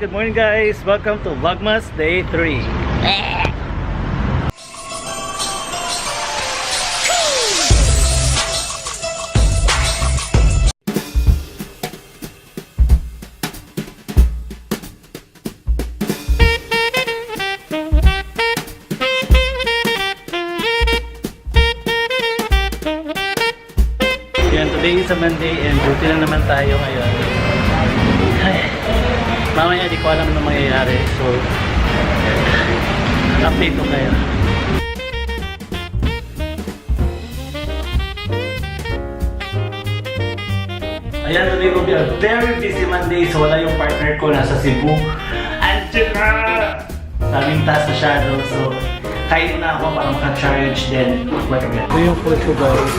good morning guys. Welcome to Vlogmas Day 3. Yan, today is a Monday and duty lang naman tayo ngayon. Ay, mamaya di ko alam na mangyayari, so update ko kayo. Ayan, today will be a very busy Monday, so wala yung partner ko, nasa Cebu. Andiyan na! Daming task masyado, so kayo na ako para maka-charge din. Ito yung food ko guys.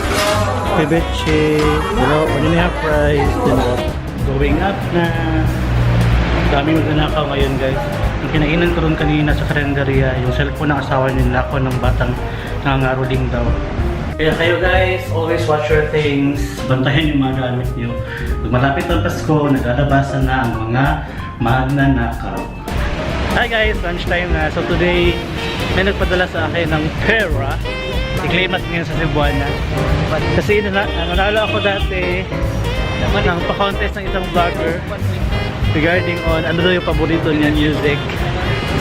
Ceviche, vanilla fries, then going up na. Daming magnanakaw ngayon guys. Ang kinainan ko rin kanina sa kalendarya, yung cellphone ng asawa nila ako ng batang nangangaroling daw. Kaya kayo guys, always watch your things. Bantayan yung mga gamit nyo. Pag malapit ang Pasko, naglalabasan na ang mga magnanakaw. Hi guys, lunchtime na. So today, may nagpadala sa akin ng pera. I-claim natin ngayon sa Cebuana. Kasi nanalo ako dati ng pa-contest ng isang vlogger regarding on ano daw yung paborito niya music.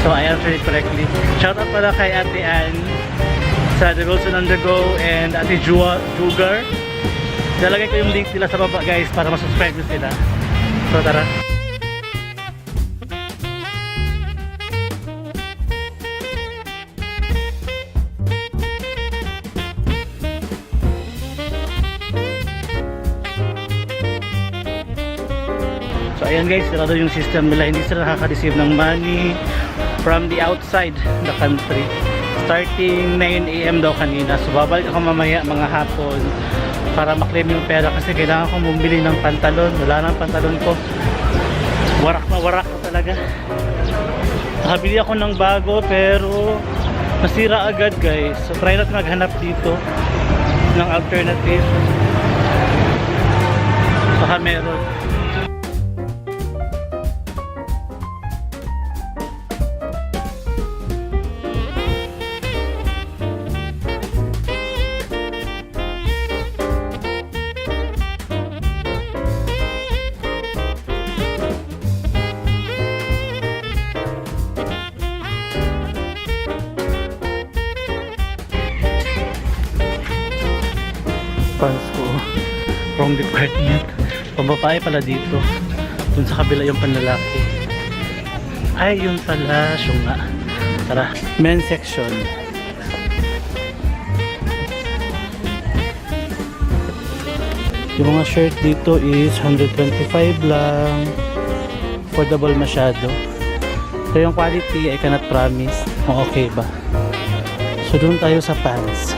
So I answered it correctly. Shoutout pala kay Ate Ann sa The Wilson Undergo and Ate Jugar. Lalagay ko yung link nila sa baba guys para masubscribe nyo sila. So tara. So ayan guys, sarado yung system nila, hindi sila nakaka-receive ng money from the outside the country. Starting 9 AM daw kanina, so babalik ako mamaya mga hapon para maklaim yung pera kasi kailangan kong bumili ng pantalon. Wala nang pantalon ko, warak na talaga. Nakabili ako ng bago pero nasira agad guys, so try natin maghanap dito ng alternative. Baka meron. Pants ko, wrong department. Pambabae pala dito. Dun sa kabila yung panlalaki. Ay, yun pala. Siya nga. Tara, men's section. Yung mga shirt dito is 125 lang. Affordable masyado. So yung quality I cannot promise kung okay ba. So doon tayo sa pants.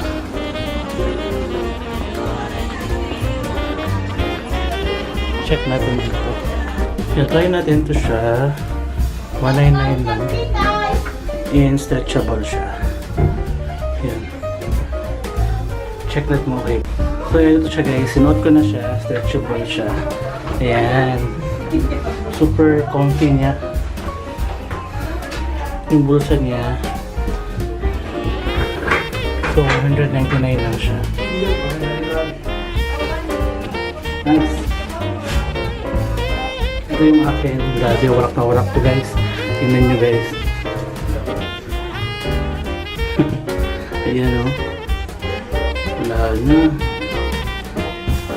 Check natin dito. Yan, try natin to siya. 199 lang. And stretchable siya. Yan. Check natin mo okay. So yan ito siya guys. Sinuot ko na siya. Stretchable siya. Ayan. Super comfy niya. Yung bulsa niya. So 199 lang siya. Nice. Ito yung akin. Grabe, warak na warak to guys. Tingnan nyo guys. Ayan o. Wala na.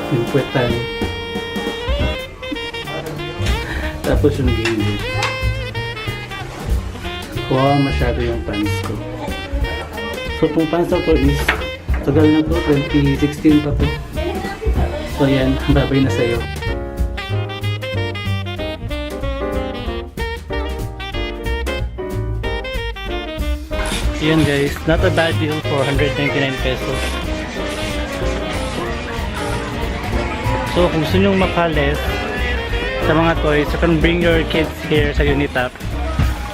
Yung puwetan. Tapos yung gilid. Wow, masyado yung pants ko. So itong pants na to is tagal na to. 2016 pa to. So yan, babay na sa'yo. Yan guys, not a bad deal for 199 pesos. So kung gusto nyo makalis sa mga toys, you can bring your kids here sa Unitap.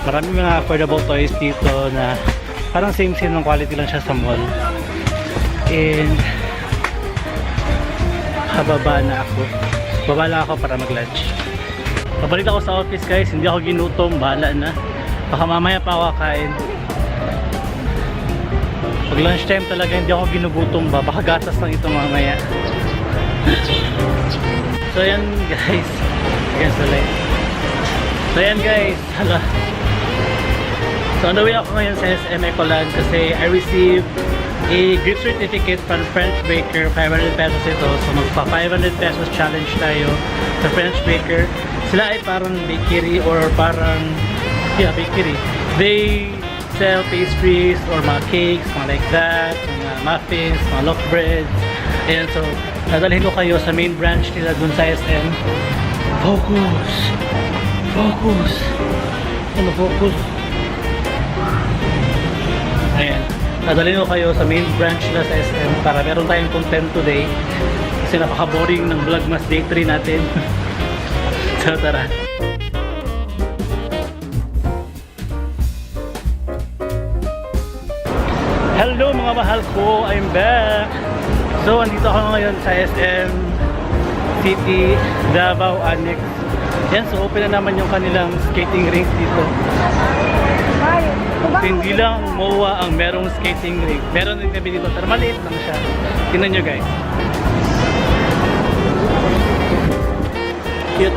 Maraming mga affordable toys dito na parang same ng quality lang siya sa mall. And hababa na ako. Baba lang ako para mag-lunch. Pabalik ako sa office guys, hindi ako ginutom, bahala na. Baka mamaya pa ako kakain. Pag lunchtime talaga hindi ako ginugutom ba, baka gatas lang ito mamaya. So yan guys, against the light. So yan guys, hala. So on the way ako ngayon sa SM Ecoland kasi I received a gift certificate from French Baker, 500 pesos ito. So magpa 500 pesos challenge tayo sa French Baker. Sila ay parang bakery or parang, yeah, bakery. They sell pastries or mga cakes, mga like that, mga muffins, mga loaf breads. Ayan, so dadalhin ko kayo sa main branch nila dun sa SM. Focus! Focus! Ano focus? Ayan. Dadalhin ko kayo sa main branch nila sa SM para meron tayong content today. Kasi napaka-boring ng Vlogmas Day 3 natin. So tara. Hello mga mahal ko! I'm back! So andito ako ngayon sa SM City, Davao Annex. Yan, so open na naman yung kanilang skating rink dito. Hindi lang MOA ang merong skating rink. Meron din kami dito, pero maliit lang siya. Tingnan nyo guys. Cute.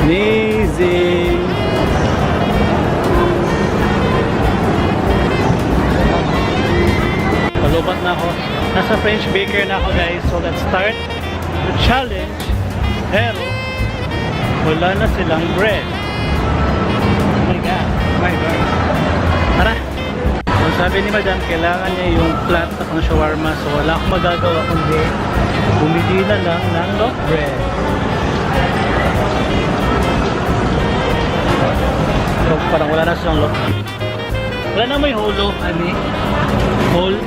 Amazing. Palubat na ako. Nasa French Baker na ako guys. So let's start the challenge. Pero wala na silang bread. Oh my god. Oh my god. Tara. So sabi ni madam, kailangan niya yung flat na pang shawarma. So wala akong magagawa kundi bumili na lang ng loaf bread. So parang wala na silang loaf. Wala na may holo, ani? Hole?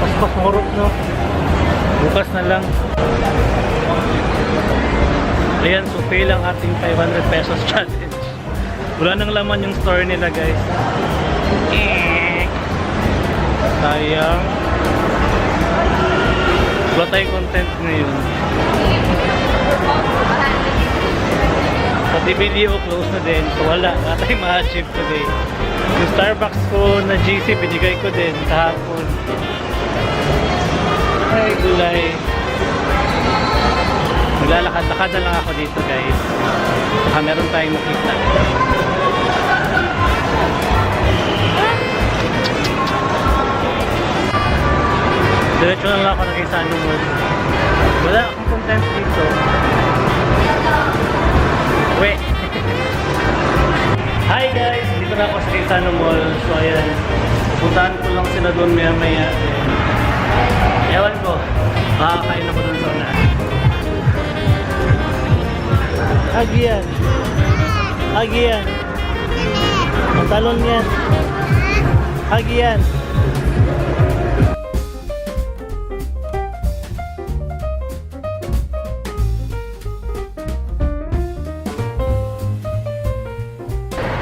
Paspas morot, no? Bukas na lang. Ayan, so fail ang ating 500 pesos challenge. Wala nang laman yung store nila guys. Sayang. Wala tayong content ngayon. Pati video close na din. So wala tayong ma-achieve today. Yung Starbucks ko na GC binigay ko din kahapon. Ay gulay. Maglalakad-lakad na lang ako dito guys. Baka meron tayong makita. Diretso na lang ako na kay Sano Mall. Wala akong content dito. We! Hi guys! Dito na ako sa kay Sano Mall. So ayan, pupuntahan ko lang sila doon maya-maya. Ewan ko, makakain ako doon sa una. Agian! Agian! Ang talon yan! Agian!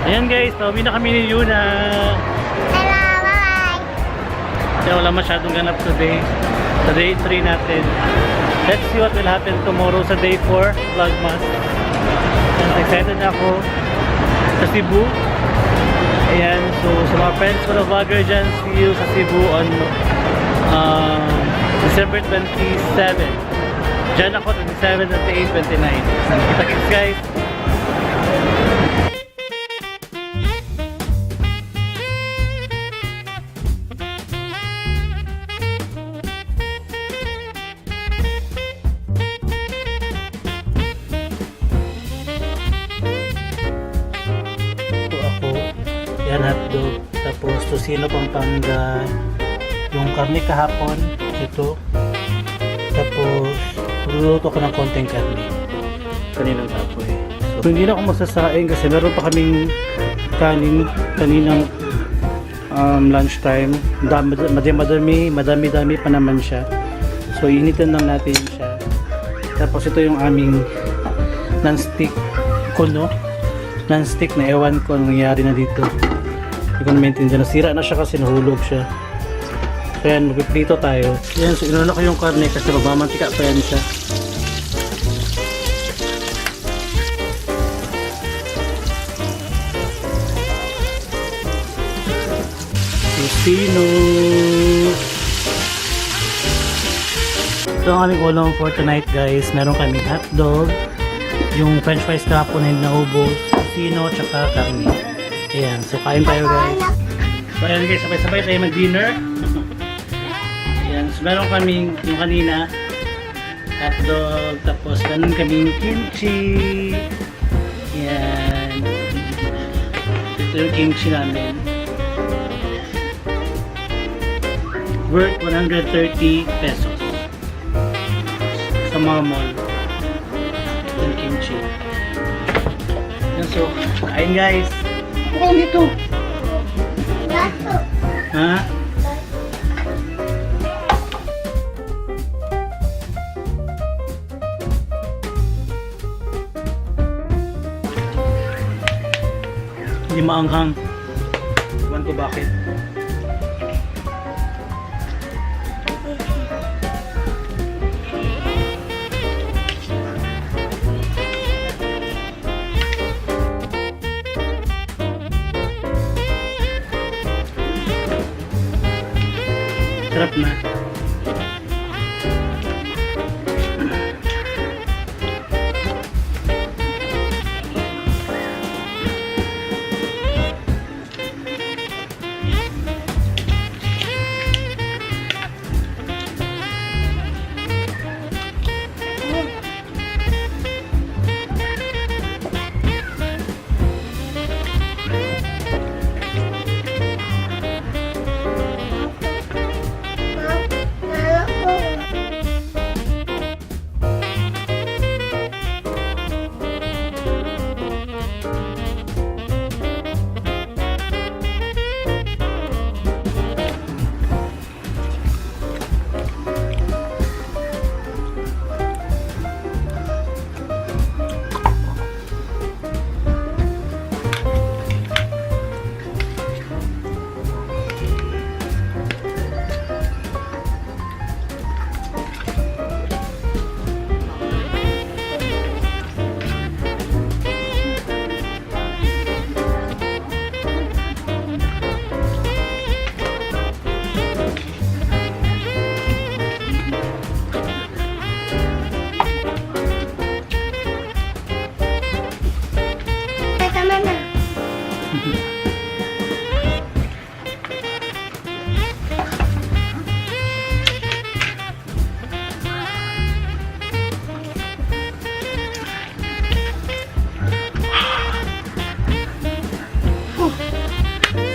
Ayan guys, pauwi na kami ni Yuna. Hello, bye-bye. Kaya wala masyadong ganap today. Sa day 3 natin. Let's see what will happen tomorrow sa day 4 Vlogmas. And excited na ako sa Cebu. Ayan, so sa mga friends ko na vlogger dyan, see you sa Cebu on December 27. Dyan ako 27, 28, 29. Kita-kits guys. Yan, hotdog, tapos tosino Pampanga, yung karne kahapon, ito, tapos luluto ko ng konting karne kaninang tapoy. So hindi na ako magsasaing kasi meron pa kaming kanin kaninang lunchtime. Madami pa naman siya, so initin lang natin siya. Tapos ito yung aming non-stick kuno. non-stick na ewan ko anong nangyari na dito. Hindi ko na maintindihan. Nasira na siya kasi nahulog siya. So yan, magpiprito tayo. Yan, so inuna ko yung karne kasi magmamantika pa yan siya. Tocino. Ito ang aming ulam for tonight guys. Meron kaming hotdog, yung french fries kahapon na hindi naubos, tocino, tsaka karne. Ayan, so kain tayo guys. So ayan guys, sabay-sabay tayo mag-dinner. Ayan, so meron kaming yung kanina, hotdog, tapos ganun kaming kimchi. Ayan. Ito yung kimchi namin. Worth 130 pesos. Sa mga mall. Yung kimchi. Ayan, so kain guys. Ano dito? Ha? Hindi maanghang. Iwan ko bakit. Sarap na.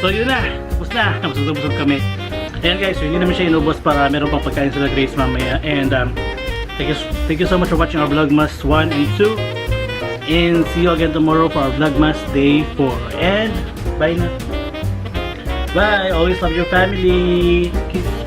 So yun na, tapos na. Busog kami. Ayan guys, so hindi naman siya inubos para meron pang pagkain sila Grace mamaya. And thank you so much for watching our Vlogmas 1 and 2. And see you again tomorrow for our Vlogmas Day 4. And bye na. Bye! Always love your family. Kiss.